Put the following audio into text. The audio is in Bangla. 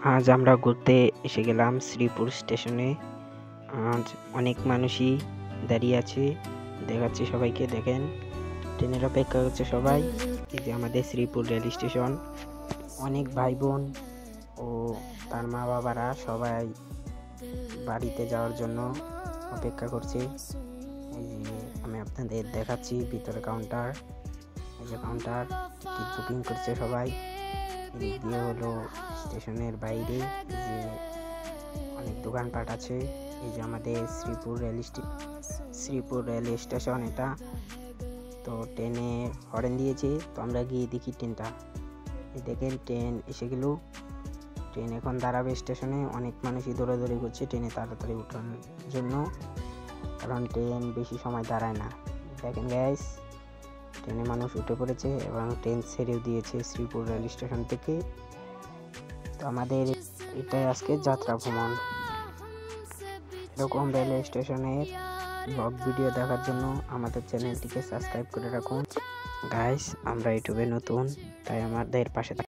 আজ আমরা ঘুরতে এসে গেলাম শ্রীপুর স্টেশনে। আজ অনেক মানুষই দাঁড়িয়ে আছে, দেখাচ্ছি সবাইকে। দেখেন, ট্রেনের অপেক্ষা করছে সবাই। এই যে আমাদের শ্রীপুর রেল স্টেশন। অনেক ভাই বোন ও তার মা বাবারা সবাই বাড়িতে যাওয়ার জন্য অপেক্ষা করছে। এই যে আমি আপনাদের দেখাচ্ছি ভিতরে কাউন্টার। এই যে কাউন্টার, টিকিট বুকিং করছে সবাই। এদিক দিয়ে হলো স্টেশনের বাইরে যে অনেক দোকানপাট আছে। এই যে আমাদের শ্রীপুর রেল স্টেশন এটা। তো ট্রেনে হরেন দিয়েছে, তো আমরা গিয়ে দেখি ট্রেনটা। এই দেখেন, ট্রেন এসে গেল। ট্রেন এখন দাঁড়াবে স্টেশনে। অনেক মানুষই দৌড়াদৌড়ি করছে ট্রেনে তাড়াতাড়ি ওঠানোর জন্য, কারণ ট্রেন বেশি সময় দাঁড়ায় না। দেখেন গাইস, ট্রেনে মানুষ উঠে পড়েছে এবং ট্রেন ছেড়েও দিয়েছে শ্রীপুর রেল স্টেশন থেকে। তো আমাদের এটাই আজকে যাত্রা ভ্রমণ। এরকম রেল স্টেশনের ব্লগ ভিডিও দেখার জন্য আমাদের চ্যানেলটিকে সাবস্ক্রাইব করে রাখুন গাইস। আমরা ইউটিউবে নতুন, তাই আমাদের পাশে